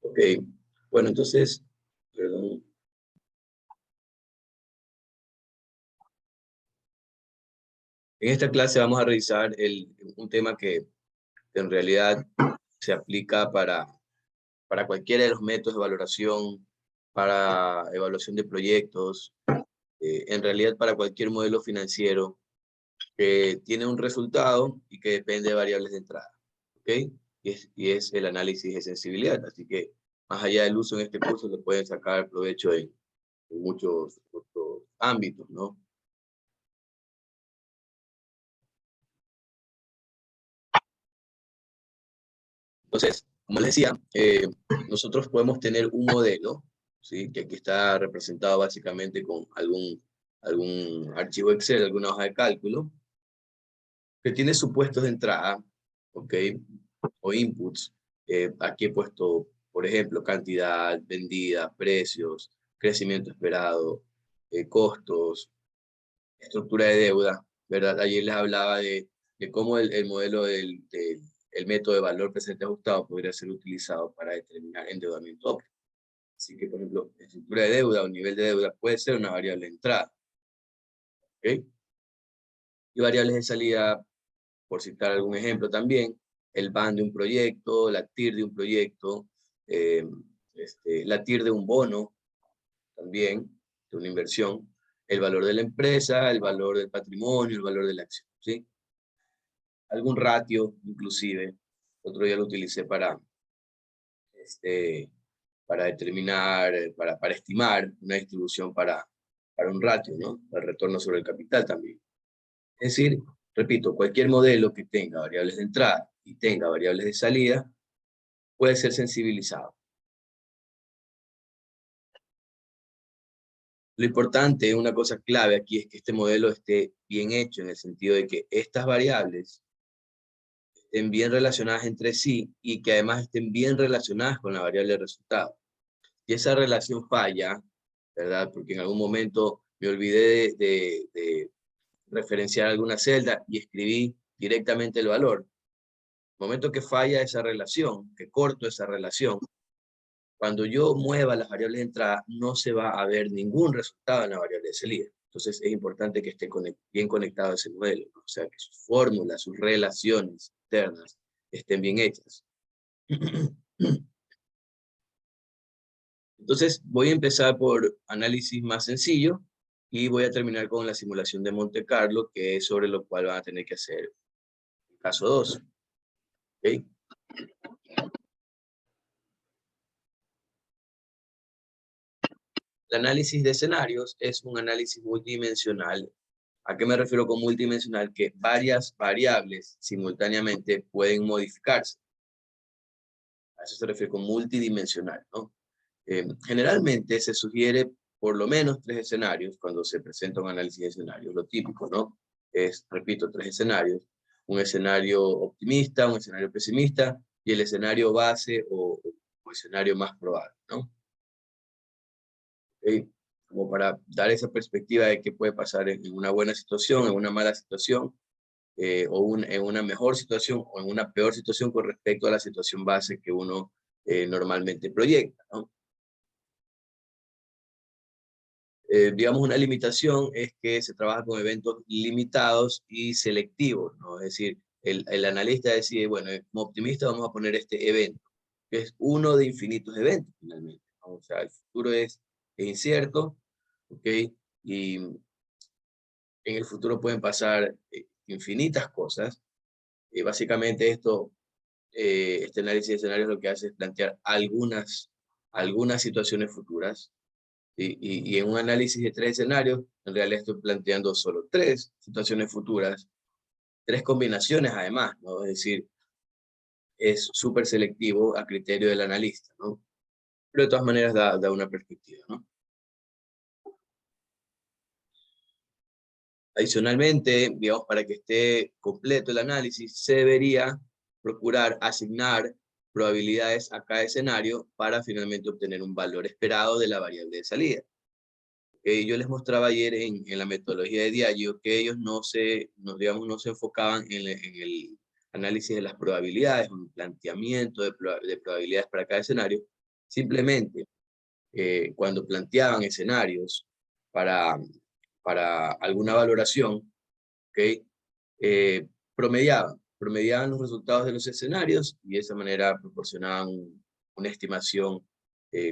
Ok, bueno, entonces, perdón. En esta clase vamos a revisar un tema que en realidad se aplica para cualquiera de los métodos de valoración, para evaluación de proyectos, en realidad para cualquier modelo financiero que tiene un resultado y que depende de variables de entrada, ¿ok? Y es el análisis de sensibilidad, así que más allá del uso en este curso se pueden sacar provecho en muchos otros ámbitos, ¿no? Entonces, como les decía, nosotros podemos tener un modelo, ¿sí? Que aquí está representado básicamente con algún archivo Excel, alguna hoja de cálculo, que tiene supuestos de entrada, ¿ok? O inputs. Aquí he puesto, por ejemplo, cantidad vendida, precios, crecimiento esperado, costos, estructura de deuda, ¿verdad? Ayer les hablaba de cómo el modelo el método de valor presente ajustado podría ser utilizado para determinar endeudamiento óptimo. Así que, por ejemplo, estructura de deuda o nivel de deuda puede ser una variable de entrada, ¿ok? Y variables de salida, por citar algún ejemplo también, el BAN de un proyecto, la TIR de un proyecto, eh, la TIR de un bono también, de una inversión, el valor de la empresa, el valor del patrimonio, el valor de la acción, ¿sí? Algún ratio, inclusive, otro día lo utilicé este, para determinar, para estimar una distribución para un ratio, ¿no? El retorno sobre el capital también. Es decir, repito, cualquier modelo que tenga variables de entrada y tenga variables de salida puede ser sensibilizado. Lo importante, una cosa clave aquí es que este modelo esté bien hecho en el sentido de que estas variables estén bien relacionadas entre sí y que además estén bien relacionadas con la variable de resultado. Si esa relación falla, ¿verdad? Porque en algún momento me olvidé de referenciar alguna celda y escribí directamente el valor. El momento que falla esa relación, que corto esa relación, cuando yo mueva las variables de entrada, no se va a ver ningún resultado en la variable de salida. Entonces es importante que esté bien conectado ese modelo, ¿no? O sea, que sus fórmulas, sus relaciones internas estén bien hechas. Entonces voy a empezar por análisis más sencillo y voy a terminar con la simulación de Monte Carlo, que es sobre lo cual van a tener que hacer el caso 2. ¿Okay? El análisis de escenarios es un análisis multidimensional. ¿A qué me refiero con multidimensional? Que varias variables simultáneamente pueden modificarse. A eso se refiere con multidimensional, ¿no? Generalmente se sugiere por lo menos 3 escenarios cuando se presenta un análisis de escenarios. Lo típico, ¿no? Es, repito, 3 escenarios. Un escenario optimista, un escenario pesimista y el escenario base o escenario más probable, ¿no? ¿Okay? Como para dar esa perspectiva de qué puede pasar en una buena situación, en una mala situación, en una mejor situación o en una peor situación con respecto a la situación base que uno normalmente proyecta, ¿no? Digamos, una limitación es que se trabaja con eventos limitados y selectivos, ¿no? Es decir, el analista decide, bueno, como optimista vamos a poner este evento, que es uno de infinitos eventos, finalmente, ¿no? O sea, el futuro es incierto, ¿ok? Y en el futuro pueden pasar infinitas cosas. Básicamente este análisis de escenarios lo que hace es plantear algunas situaciones futuras. Y en un análisis de 3 escenarios, en realidad estoy planteando solo 3 situaciones futuras, 3 combinaciones además, ¿no? Es decir, es súper selectivo a criterio del analista, ¿no? Pero de todas maneras da una perspectiva, ¿no? Adicionalmente, digamos, para que esté completo el análisis, se debería procurar asignar probabilidades a cada escenario para finalmente obtener un valor esperado de la variable de salida. Yo les mostraba ayer en la metodología de Diageo que ellos digamos, no se enfocaban en el análisis de las probabilidades, un planteamiento de probabilidades para cada escenario, Simplemente, cuando planteaban escenarios para alguna valoración, ¿ok? Promediaban los resultados de los escenarios y de esa manera proporcionaban una estimación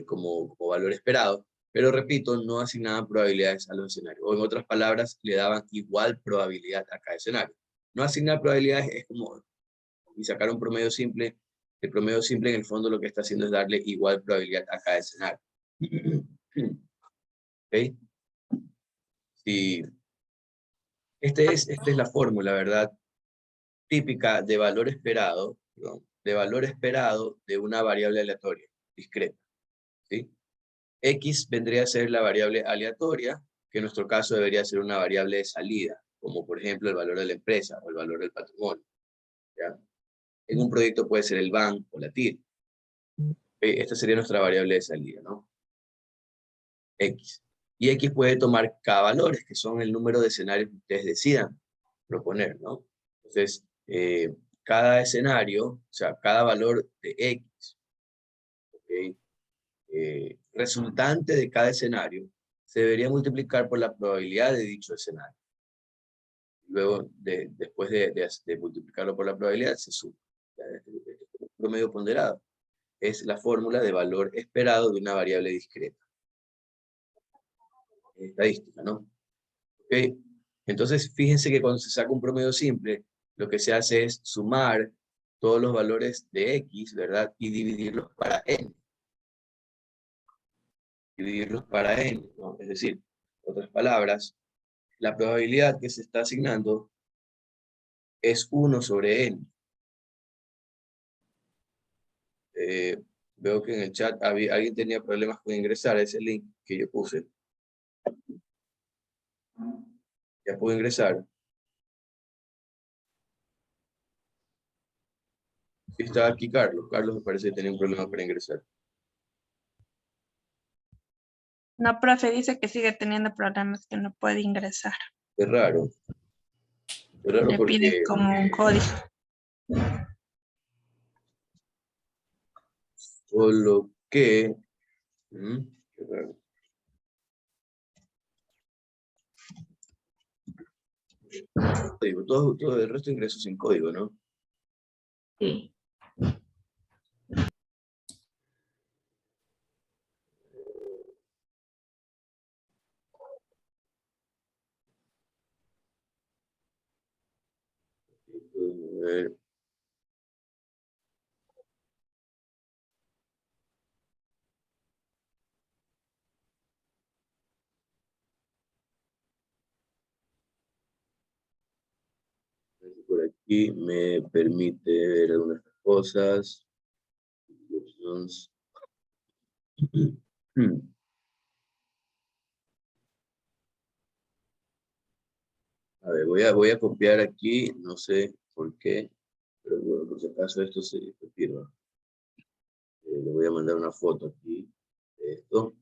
como valor esperado. Pero repito, no asignaban probabilidades a los escenarios. O en otras palabras, le daban igual probabilidad a cada escenario. No asignar probabilidades es como y sacar un promedio simple. El promedio simple en el fondo lo que está haciendo es darle igual probabilidad a cada escenario. ¿Okay? Sí. Esta es la fórmula, ¿verdad? Típica de valor esperado, perdón, de valor esperado de una variable aleatoria, discreta. ¿Sí? X vendría a ser la variable aleatoria, que en nuestro caso debería ser una variable de salida, como por ejemplo el valor de la empresa o el valor del patrimonio. ¿Ya? En un proyecto puede ser el BAN o la TIR. Esta sería nuestra variable de salida, ¿no? X. Y X puede tomar K valores, que son el número de escenarios que ustedes decidan proponer, ¿no? Entonces, cada escenario, o sea, cada valor de X, ¿okay? Resultante de cada escenario, se debería multiplicar por la probabilidad de dicho escenario. Luego, después de multiplicarlo por la probabilidad, se suma. El promedio ponderado es la fórmula de valor esperado de una variable discreta. Estadística, ¿no? ¿Okay? Entonces, fíjense que cuando se saca un promedio simple, lo que se hace es sumar todos los valores de X, ¿verdad? Y dividirlos para N. Dividirlos para N, ¿no? Es decir, en otras palabras, la probabilidad que se está asignando es 1 sobre N. Veo que en el chat alguien tenía problemas con ingresar a ese link que yo puse. Ya puedo ingresar. Sí, estaba aquí Carlos. Carlos me parece que tenía un problema para ingresar. No, profe, dice que sigue teniendo problemas, que no puede ingresar. Es raro. Es raro Le porque... pide como un código. Solo que... qué raro. Código, todo el resto de ingresos sin código, ¿no? Sí. A ver. Por aquí me permite ver algunas cosas. A ver, voy a copiar aquí, no sé por qué, pero bueno, por si acaso esto se firma. Le voy a mandar una foto aquí de esto.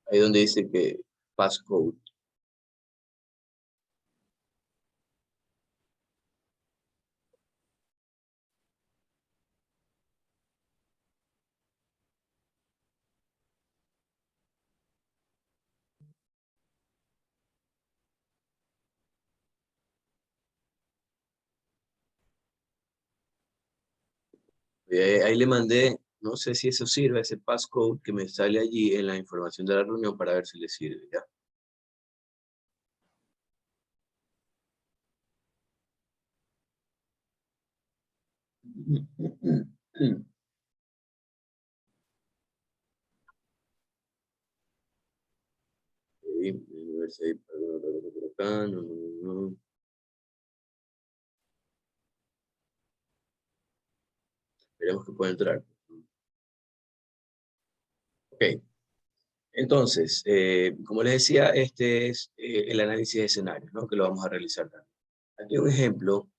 Ahí donde dice que passcode. Ahí le mandé, no sé si eso sirve, ese passcode que me sale allí en la información de la reunión para ver si le sirve, ¿ya? A ver si hay alguna otra cosa por acá. No. Esperemos que pueda entrar. Ok. Entonces, como les decía, este es el análisis de escenarios, ¿no? Que lo vamos a realizar también. Aquí un ejemplo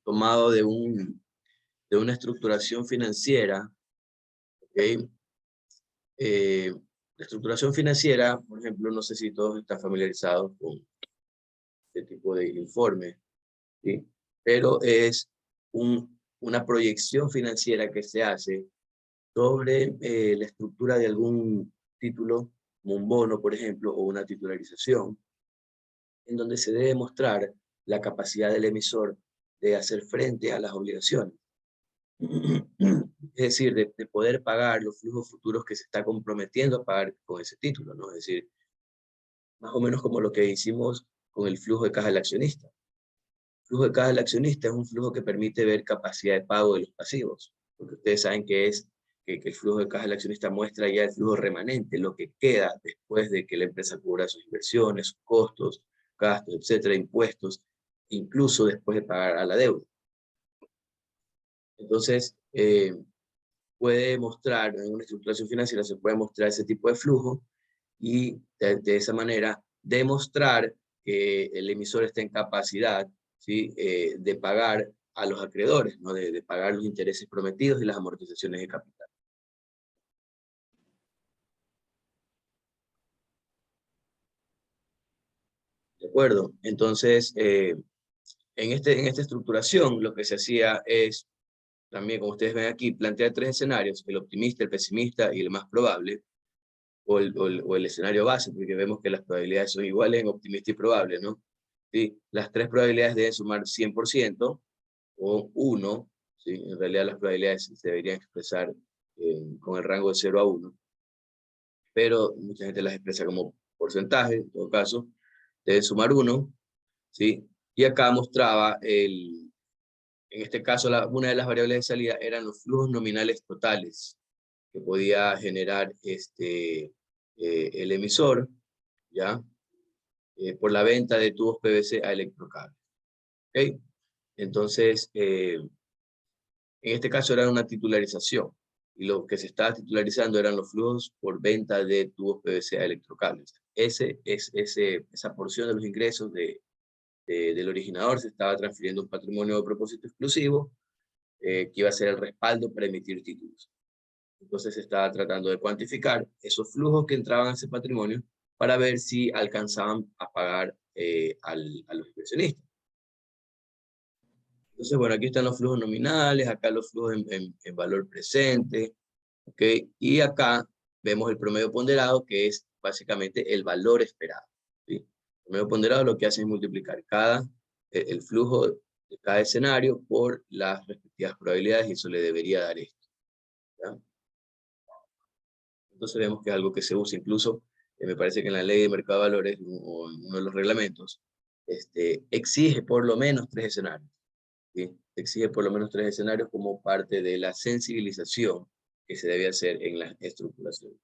tomado de una estructuración financiera. ¿Okay? La estructuración financiera, por ejemplo, no sé si todos están familiarizados con este tipo de informe, ¿sí? Pero es una proyección financiera que se hace sobre la estructura de algún título, como un bono, por ejemplo, o una titularización, en donde se debe mostrar la capacidad del emisor de hacer frente a las obligaciones. Es decir, de poder pagar los flujos futuros que se está comprometiendo a pagar con ese título, ¿no? Es decir, más o menos como lo que hicimos con el flujo de caja del accionista. El flujo de caja del accionista es un flujo que permite ver capacidad de pago de los pasivos, porque ustedes saben que el flujo de caja del accionista muestra ya el flujo remanente, lo que queda después de que la empresa cubra sus inversiones, sus costos, gastos, etcétera, impuestos, incluso después de pagar a la deuda. Entonces, puede mostrar, en una estructuración financiera se puede mostrar ese tipo de flujo y de esa manera demostrar que el emisor está en capacidad, ¿sí? De pagar a los acreedores, ¿no? De pagar los intereses prometidos y las amortizaciones de capital. ¿De acuerdo? Entonces, en esta estructuración lo que se hacía es, también como ustedes ven aquí, plantear tres escenarios: el optimista, el pesimista y el más probable, o el escenario base, porque vemos que las probabilidades son iguales en optimista y probable, ¿no? ¿Sí? Las tres probabilidades deben sumar 100% o 1, ¿sí? En realidad las probabilidades se deberían expresar con el rango de 0 a 1, pero mucha gente las expresa como porcentaje, en todo caso, deben sumar 1, ¿sí? Y acá mostraba, en este caso, una de las variables de salida eran los flujos nominales totales que podía generar el emisor, ¿ya? Por la venta de tubos PVC a Electrocables. ¿Ok? Entonces, en este caso era una titularización, y lo que se estaba titularizando eran los flujos por venta de tubos PVC a Electrocables. Esa porción de los ingresos del originador se estaba transfiriendo a un patrimonio de propósito exclusivo, que iba a ser el respaldo para emitir títulos. Entonces se estaba tratando de cuantificar esos flujos que entraban a ese patrimonio para ver si alcanzaban a pagar a los inversionistas. Entonces, bueno, aquí están los flujos nominales, acá los flujos en valor presente, ¿ok? Y acá vemos el promedio ponderado, que es básicamente el valor esperado, ¿sí? El promedio ponderado lo que hace es multiplicar el flujo de cada escenario por las respectivas probabilidades, y eso le debería dar esto, ¿ya? Entonces vemos que es algo que se usa incluso, me parece que en la ley de mercado de valores, o en uno de los reglamentos, exige por lo menos 3 escenarios, ¿sí? Exige por lo menos 3 escenarios como parte de la sensibilización que se debe hacer en la estructuración.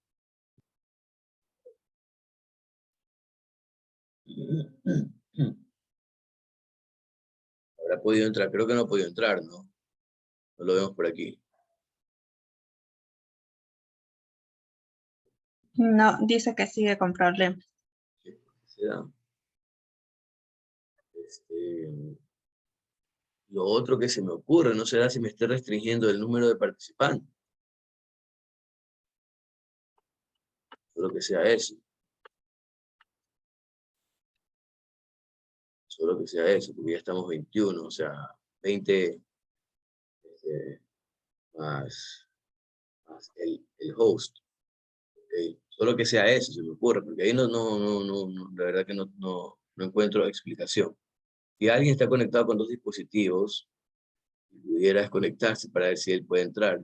¿Habrá podido entrar? Creo que no ha podido entrar, ¿no? No lo vemos por aquí. No, dice que sigue con problemas. ¿Qué será? Lo otro que se me ocurre, no será si me esté restringiendo el número de participantes. Solo que sea eso. Solo que sea eso, porque ya estamos 21, o sea, 20 más el host. ¿Okay? Solo que sea eso, se me ocurre, porque ahí no, la verdad que no encuentro explicación. Si alguien está conectado con 2 dispositivos, y pudiera desconectarse para ver si él puede entrar,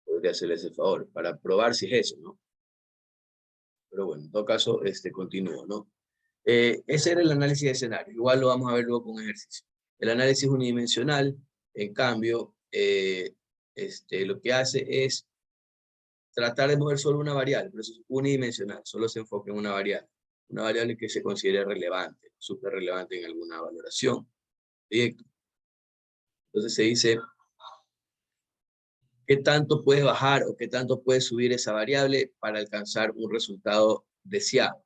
podría hacerle ese favor, para probar si es eso, ¿no? Pero bueno, en todo caso, continúo, ¿no? Ese era el análisis de escenario. Igual lo vamos a ver luego con un ejercicio. El análisis unidimensional, en cambio, lo que hace es tratar de mover solo una variable, pero eso es unidimensional, solo se enfoca en una variable que se considere relevante, súper relevante en alguna valoración. Proyecto. Entonces se dice, ¿qué tanto puede bajar o qué tanto puede subir esa variable para alcanzar un resultado deseado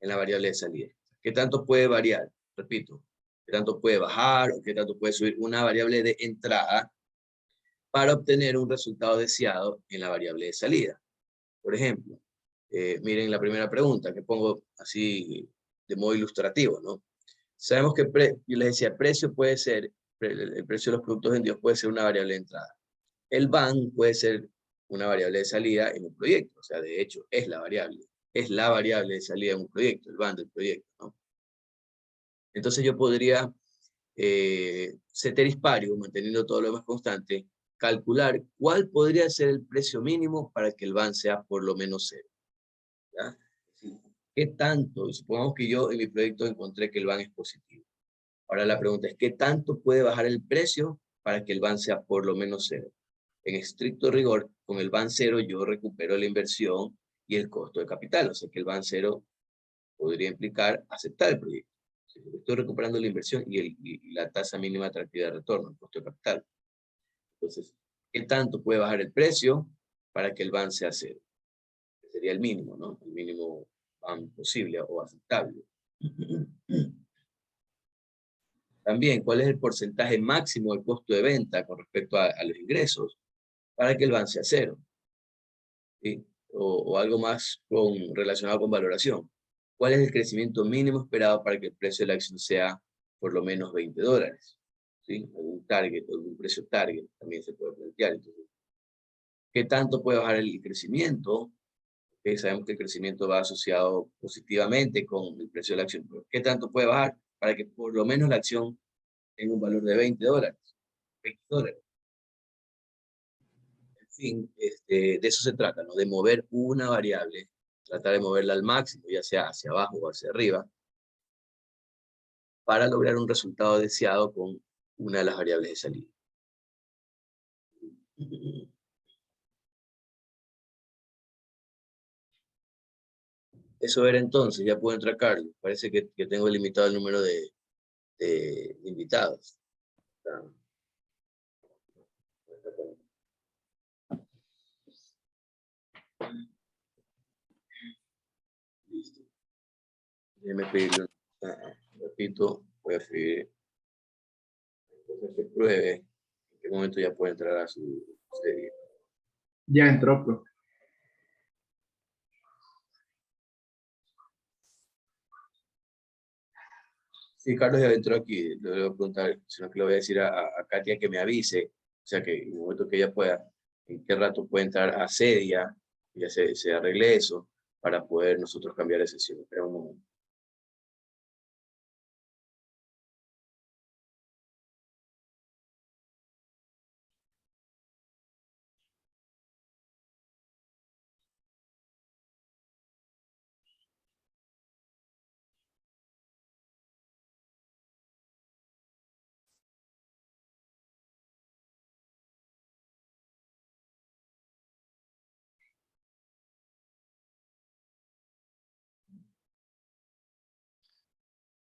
en la variable de salida? ¿Qué tanto puede variar? Repito, ¿qué tanto puede bajar o qué tanto puede subir una variable de entrada para obtener un resultado deseado en la variable de salida? Por ejemplo, miren la primera pregunta que pongo así de modo ilustrativo, ¿no? Sabemos que, yo les decía, precio puede ser el precio de los productos vendidos puede ser una variable de entrada. El BAN puede ser una variable de salida en un proyecto, o sea, de hecho, es la variable de salida en un proyecto, el BAN del proyecto, ¿no? Entonces yo podría, ceteris paribus, manteniendo todo lo demás constante, calcular cuál podría ser el precio mínimo para que el BAN sea por lo menos cero, ¿ya? ¿Qué tanto? Supongamos que yo en mi proyecto encontré que el BAN es positivo. Ahora la pregunta es, ¿qué tanto puede bajar el precio para que el BAN sea por lo menos cero? En estricto rigor, con el BAN cero yo recupero la inversión y el costo de capital. O sea que el BAN cero podría implicar aceptar el proyecto. Estoy recuperando la inversión y la tasa mínima atractiva de retorno, el costo de capital. Entonces, ¿qué tanto puede bajar el precio para que el BAN sea cero? Que sería el mínimo, ¿no? El mínimo BAN posible o aceptable. También, ¿cuál es el porcentaje máximo del costo de venta con respecto a los ingresos para que el BAN sea cero? ¿Sí? O algo más relacionado con valoración. ¿Cuál es el crecimiento mínimo esperado para que el precio de la acción sea por lo menos $20? ¿Sí? Algún target, algún precio target también se puede plantear. Entonces, ¿qué tanto puede bajar el crecimiento? Sabemos que el crecimiento va asociado positivamente con el precio de la acción. Pero ¿qué tanto puede bajar para que por lo menos la acción tenga un valor de $20? $20. En fin, de eso se trata, ¿no? De mover una variable, tratar de moverla al máximo, ya sea hacia abajo o hacia arriba, para lograr un resultado deseado con una de las variables de salida. Eso era entonces, ya puedo entrar Carlos. Parece que tengo limitado el número de invitados. Listo. Déjeme pedirle, repito, voy a pedir que pruebe en qué momento ya puede entrar a su serie. Ya entró, profe. Sí, Carlos ya entró aquí. Le voy a preguntar, sino que le voy a decir a Katia que me avise, o sea, que en el momento que ella pueda, en qué rato puede entrar a Cedia, ya se arregle eso, para poder nosotros cambiar de sesión. Espera un momento.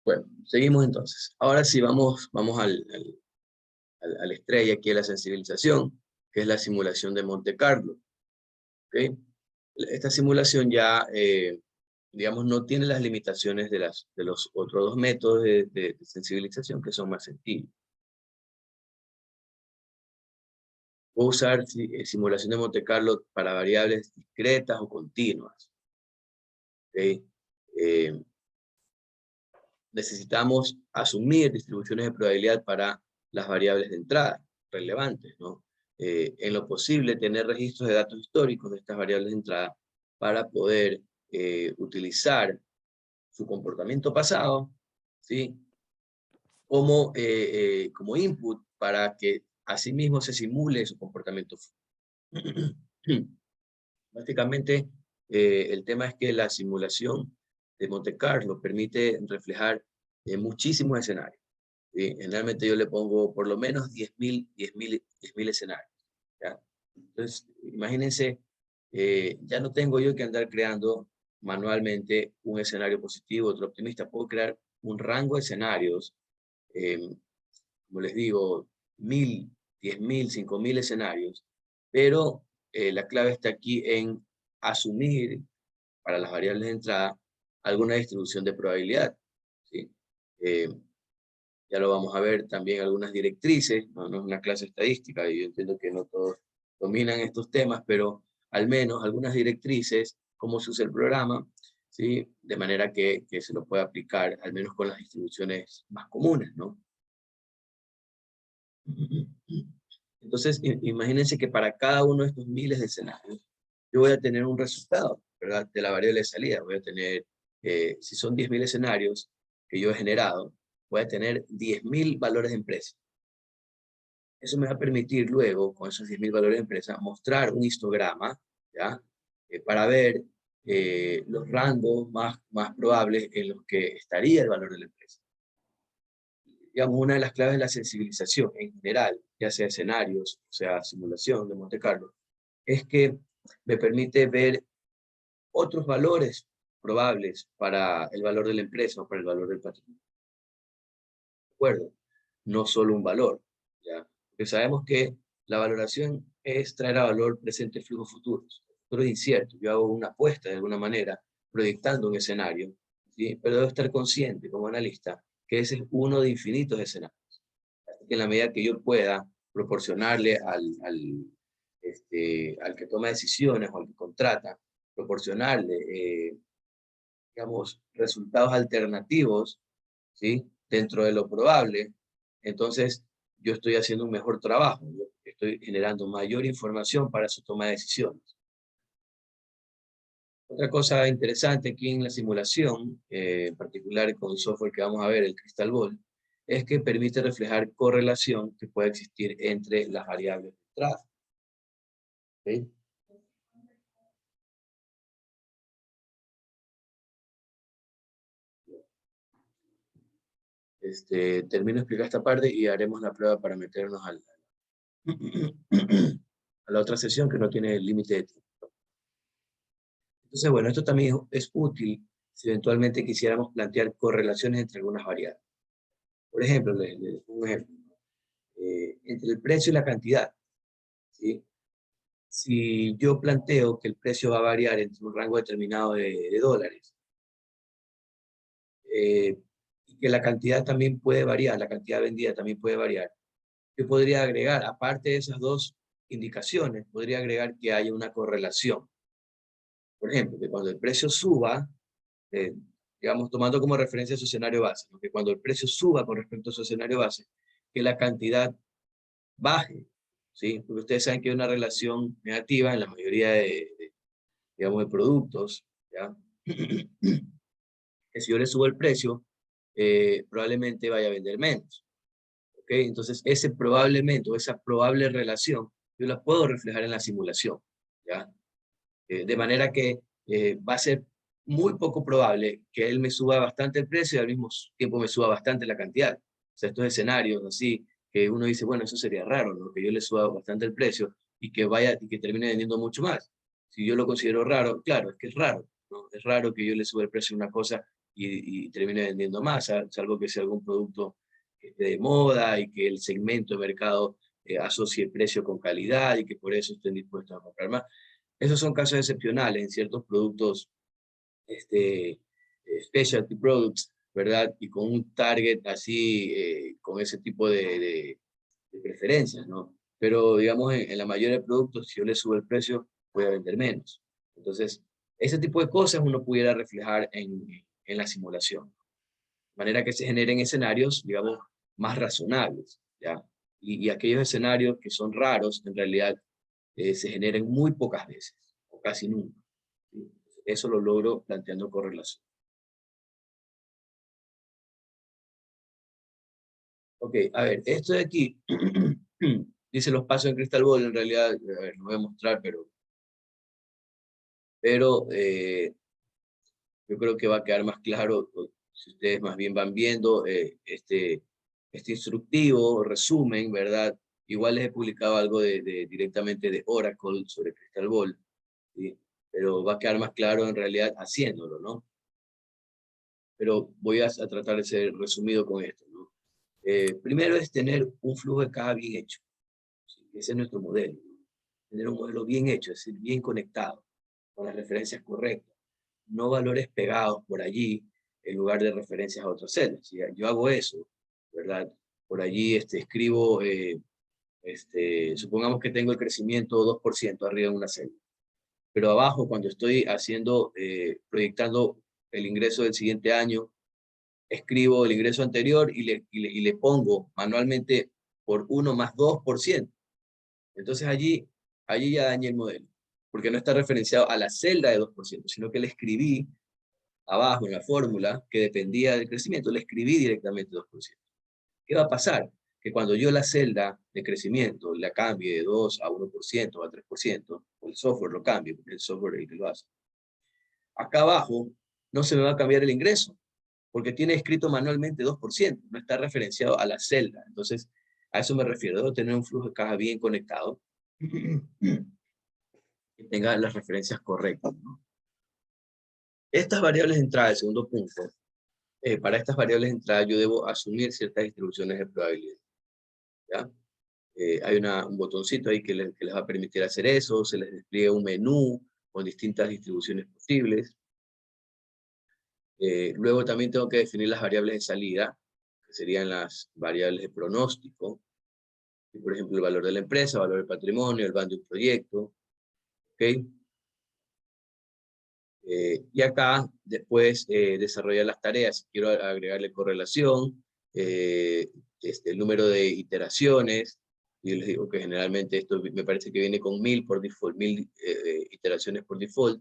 Bueno, seguimos entonces. Ahora sí, vamos al estrella aquí de la sensibilización, que es la simulación de Monte Carlo. ¿Okay? Esta simulación ya, digamos, no tiene las limitaciones de los otros dos métodos de sensibilización, que son más sencillos. Puedo usar simulación de Monte Carlo para variables discretas o continuas. ¿Okay? Necesitamos asumir distribuciones de probabilidad para las variables de entrada relevantes, ¿no? En lo posible, tener registros de datos históricos de estas variables de entrada para poder utilizar su comportamiento pasado, ¿sí? Como input para que asimismo se simule su comportamiento futuro. Básicamente, el tema es que la simulación de Monte Carlo permite reflejar muchísimos escenarios. Generalmente yo le pongo por lo menos 10.000 escenarios. ¿Ya? Entonces, imagínense, ya no tengo yo que andar creando manualmente un escenario positivo, otro optimista. Puedo crear un rango de escenarios, como les digo, 1.000, 10.000, 5.000 escenarios, pero la clave está aquí en asumir para las variables de entrada alguna distribución de probabilidad. ¿Sí? Ya lo vamos a ver también algunas directrices, no es una clase estadística, y yo entiendo que no todos dominan estos temas, pero al menos algunas directrices, cómo se usa el programa, ¿sí? De manera que se lo pueda aplicar, al menos con las distribuciones más comunes, ¿no? Entonces, imagínense que para cada uno de estos miles de escenarios, yo voy a tener un resultado, ¿verdad? De la variable de salida. Voy a tener, si son 10.000 escenarios que yo he generado, voy a tener 10.000 valores de empresa. Eso me va a permitir luego, con esos 10.000 valores de empresa, mostrar un histograma, ¿ya? Para ver los rangos más probables en los que estaría el valor de la empresa. Digamos, una de las claves de la sensibilización en general, ya sea escenarios, o sea, simulación de Monte Carlo, es que me permite ver otros valores probables para el valor de la empresa o para el valor del patrimonio. ¿De acuerdo? No solo un valor, ¿ya? Porque sabemos que la valoración es traer a valor presente flujos futuros. El futuro es incierto. Yo hago una apuesta de alguna manera, proyectando un escenario, ¿sí? Pero debo estar consciente como analista que ese es uno de infinitos escenarios. Así que en la medida que yo pueda proporcionarle al que toma decisiones o al que contrata, proporcionarle, digamos, resultados alternativos, ¿sí? Dentro de lo probable, entonces yo estoy haciendo un mejor trabajo, yo estoy generando mayor información para su toma de decisiones. Otra cosa interesante aquí en la simulación, en particular con el software que vamos a ver, el Crystal Ball, es que permite reflejar correlación que puede existir entre las variables de entrada. ¿Sí? Termino de explicar esta parte y haremos la prueba para meternos a la otra sesión que no tiene límite de tiempo. Entonces, bueno, esto también es útil si eventualmente quisiéramos plantear correlaciones entre algunas variables. Por ejemplo, un ejemplo, entre el precio y la cantidad, ¿sí? Si yo planteo que el precio va a variar entre un rango determinado de dólares, y que la cantidad también puede variar, la cantidad vendida también puede variar, yo podría agregar, aparte de esas dos indicaciones, podría agregar que haya una correlación. Por ejemplo, que cuando el precio suba, digamos, tomando como referencia su escenario base, ¿no? Que cuando el precio suba con respecto a su escenario base, que la cantidad baje, ¿sí? Porque ustedes saben que hay una relación negativa en la mayoría digamos, de productos, ¿ya? Que si yo le subo el precio, probablemente vaya a vender menos. ¿Ok? Entonces, ese probablemente, o esa probable relación, yo la puedo reflejar en la simulación, ¿ya? De manera que va a ser muy poco probable que él me suba bastante el precio y al mismo tiempo me suba bastante la cantidad. O sea, estos escenarios así, que uno dice, bueno, eso sería raro, ¿no? Que yo le suba bastante el precio y que vaya y que termine vendiendo mucho más. Si yo lo considero raro, claro, es que es raro, ¿no? Es raro que yo le suba el precio de una cosa y termine vendiendo más, salvo que sea algún producto que esté de moda y que el segmento de mercado asocie precio con calidad y que por eso estén dispuestos a comprar más. Esos son casos excepcionales en ciertos productos, specialty products, ¿verdad? Y con un target así, con ese tipo de preferencias, ¿no? Pero digamos, en la mayoría de productos, si yo le subo el precio, voy a vender menos. Entonces, ese tipo de cosas uno pudiera reflejar en la simulación. De manera que se generen escenarios, digamos, más razonables, ¿ya? Y aquellos escenarios que son raros, en realidad, se generen muy pocas veces, o casi nunca. ¿Sí? Eso lo logro planteando correlación. Ok, a ver, esto de aquí, dice los pasos en Crystal Ball, en realidad, a ver, lo voy a mostrar, pero yo creo que va a quedar más claro si ustedes más bien van viendo este instructivo, resumen, ¿verdad? Igual les he publicado algo directamente de Oracle sobre Crystal Ball, ¿sí? Pero va a quedar más claro en realidad haciéndolo, ¿no? Pero voy a tratar de ser resumido con esto, ¿no? Primero es tener un flujo de caja bien hecho, ¿sí? Ese es nuestro modelo, ¿no? Tener un modelo bien hecho, es decir, bien conectado, con las referencias correctas, no valores pegados por allí en lugar de referencias a otras celdas. ¿Sí? Yo hago eso, ¿verdad? Por allí escribo, supongamos que tengo el crecimiento 2% arriba en una celda, pero abajo cuando estoy haciendo, proyectando el ingreso del siguiente año, escribo el ingreso anterior y le pongo manualmente por 1 más 2%. Entonces allí ya dañé el modelo, porque no está referenciado a la celda de 2%, sino que le escribí abajo en la fórmula que dependía del crecimiento, le escribí directamente 2%. ¿Qué va a pasar? Que cuando yo la celda de crecimiento la cambie de 2 a 1% o a 3%, o el software lo cambie, porque el software es el que lo hace, acá abajo no se me va a cambiar el ingreso, porque tiene escrito manualmente 2%, no está referenciado a la celda. Entonces, a eso me refiero, debo tener un flujo de caja bien conectado, que tenga las referencias correctas, ¿no? Estas variables de entrada, el segundo punto, para estas variables de entrada yo debo asumir ciertas distribuciones de probabilidad, ¿ya? Hay un botoncito ahí que les va a permitir hacer eso, se les despliega un menú con distintas distribuciones posibles. Luego también tengo que definir las variables de salida, que serían las variables de pronóstico, por ejemplo, el valor de la empresa, el valor del patrimonio, el valor de un proyecto, ¿ok? Y acá, después, desarrollar las tareas. Si quiero agregarle correlación, el número de iteraciones, y les digo que generalmente esto me parece que viene con 1000 por default, 1000 iteraciones por default,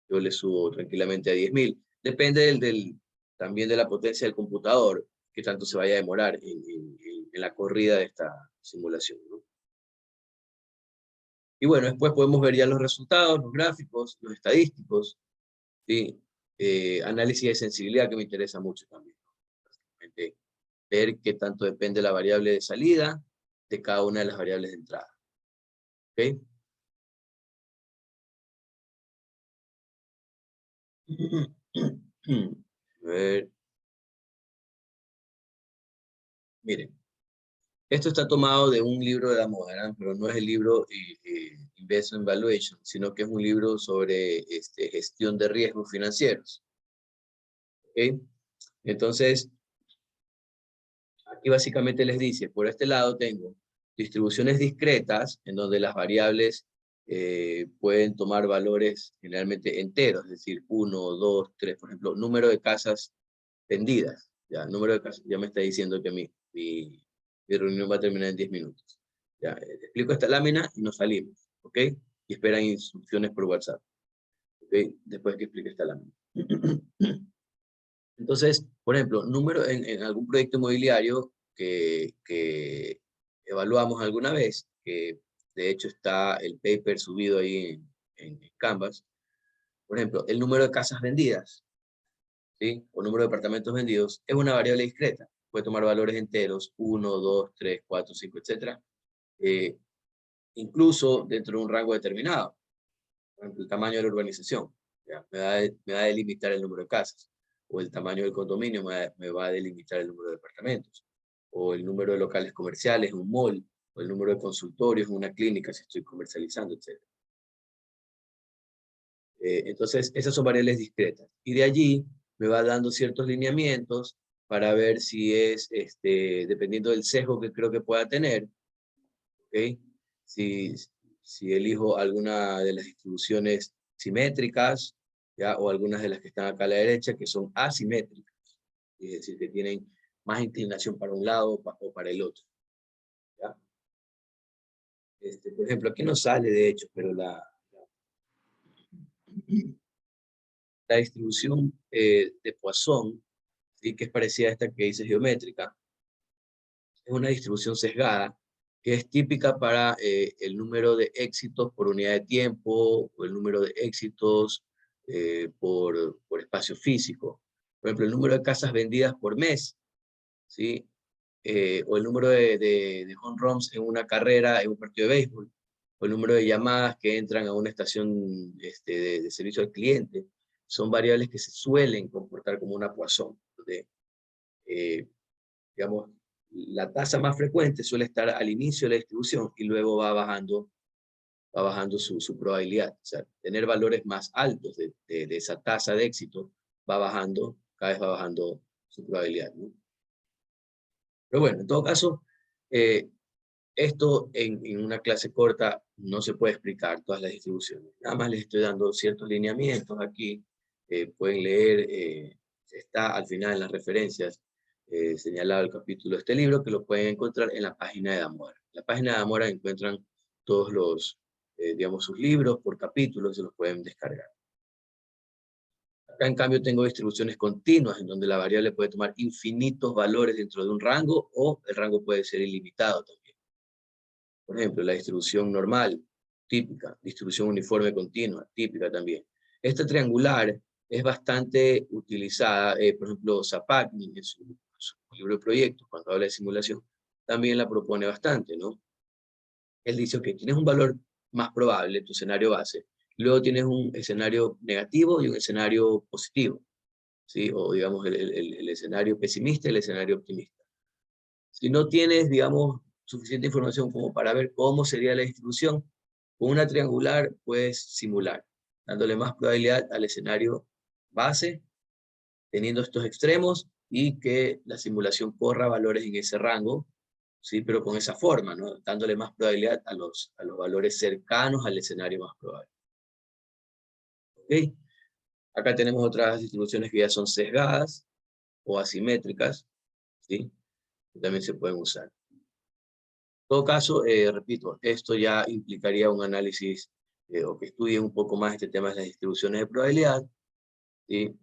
yo le subo tranquilamente a 10.000. Depende también de la potencia del computador, que tanto se vaya a demorar en la corrida de esta simulación, ¿no? Y bueno, después podemos ver ya los resultados, los gráficos, los estadísticos, ¿sí? Análisis de sensibilidad, que me interesa mucho también. Básicamente, ver qué tanto depende la variable de salida de cada una de las variables de entrada. ¿Ok? A ver. Miren. Esto está tomado de un libro de Damodaran, pero no es el libro Investment Valuation, sino que es un libro sobre gestión de riesgos financieros. ¿Okay? Entonces, aquí básicamente les dice, por este lado tengo distribuciones discretas, en donde las variables pueden tomar valores generalmente enteros, es decir, 1, 2, 3, por ejemplo, número de casas vendidas. Ya, número de casas, ya me está diciendo que mi reunión va a terminar en 10 minutos. Ya, explico esta lámina y nos salimos, ¿ok? Y esperan instrucciones por WhatsApp, ¿ok? Después que explique esta lámina. Entonces, por ejemplo, en algún proyecto inmobiliario que evaluamos alguna vez, que de hecho está el paper subido ahí en Canvas, por ejemplo, el número de casas vendidas, ¿sí? O número de departamentos vendidos, es una variable discreta. Puede tomar valores enteros, 1, 2, 3, 4, 5, etc. Incluso dentro de un rango determinado. Por ejemplo, el tamaño de la urbanización, ¿ya? Me va a delimitar el número de casas. O el tamaño del condominio me va a delimitar el número de departamentos. O el número de locales comerciales en un mall. O el número de consultorios en una clínica si estoy comercializando, etc. Entonces, esas son variables discretas. Y de allí me va dando ciertos lineamientos para ver si es, dependiendo del sesgo que creo que pueda tener, ¿okay? Si elijo alguna de las distribuciones simétricas, ¿ya? O algunas de las que están acá a la derecha, que son asimétricas, es decir, que tienen más inclinación para un lado o para el otro, ¿ya? Por ejemplo, aquí no sale de hecho, pero la distribución de Poisson, ¿sí? Que es parecida a esta que dice geométrica, es una distribución sesgada que es típica para el número de éxitos por unidad de tiempo o el número de éxitos por espacio físico. Por ejemplo, el número de casas vendidas por mes, ¿sí? O el número de home runs en una carrera, en un partido de béisbol, o el número de llamadas que entran a una estación de servicio al cliente. Son variables que se suelen comportar como una Poisson, donde, digamos, la tasa más frecuente suele estar al inicio de la distribución y luego va bajando su probabilidad. O sea, tener valores más altos de esa tasa de éxito va bajando, cada vez va bajando su probabilidad, ¿no? Pero bueno, en todo caso, esto en una clase corta no se puede explicar todas las distribuciones. Nada más les estoy dando ciertos lineamientos aquí. Pueden leer, está al final en las referencias, señalado el capítulo de este libro, que lo pueden encontrar en la página de Damora. En la página de Damora encuentran todos los, digamos, sus libros por capítulos, se los pueden descargar. Acá, en cambio, tengo distribuciones continuas, en donde la variable puede tomar infinitos valores dentro de un rango, o el rango puede ser ilimitado también. Por ejemplo, la distribución normal, típica, distribución uniforme continua, típica también. Esta triangular es bastante utilizada, por ejemplo, Zapagni, en su libro de proyectos, cuando habla de simulación, también la propone bastante, ¿no? Él dice que tienes un valor más probable, tu escenario base, luego tienes un escenario negativo y un escenario positivo, ¿sí? O digamos el escenario pesimista y el escenario optimista. Si no tienes, digamos, suficiente información como para ver cómo sería la distribución, con una triangular puedes simular, dándole más probabilidad al escenario base, teniendo estos extremos, y que la simulación corra valores en ese rango, ¿sí? Pero con esa forma, ¿no? Dándole más probabilidad a los valores cercanos al escenario más probable. ¿Ok? Acá tenemos otras distribuciones que ya son sesgadas o asimétricas, ¿sí? Que también se pueden usar. En todo caso, repito, esto ya implicaría un análisis o que estudien un poco más este tema de las distribuciones de probabilidad, ¿sí?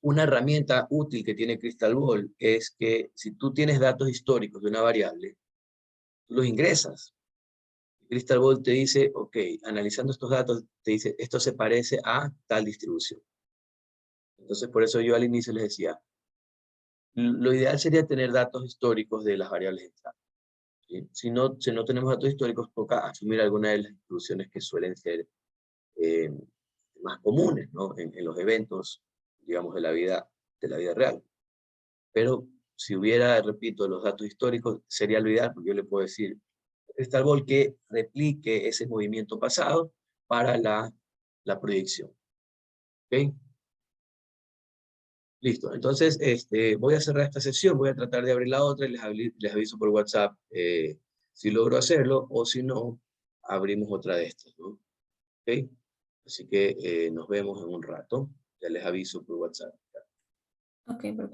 Una herramienta útil que tiene Crystal Ball es que si tú tienes datos históricos de una variable, tú los ingresas. Crystal Ball te dice, ok, analizando estos datos, te dice, esto se parece a tal distribución. Entonces, por eso yo al inicio les decía, lo ideal sería tener datos históricos de las variables entradas, ¿sí? Si no tenemos datos históricos, toca asumir alguna de las distribuciones que suelen ser más comunes, ¿no? En los eventos, digamos, de la vida real. Pero si hubiera, repito, los datos históricos, sería lo ideal, porque yo le puedo decir Crystal Ball que replique ese movimiento pasado para la proyección. ¿Ok? Listo. Entonces, voy a cerrar esta sesión, voy a tratar de abrir la otra y les aviso por WhatsApp si logro hacerlo, o si no, abrimos otra de estas, ¿no? ¿Ok? Así que nos vemos en un rato. Ya les aviso por WhatsApp. Ok, perfecto.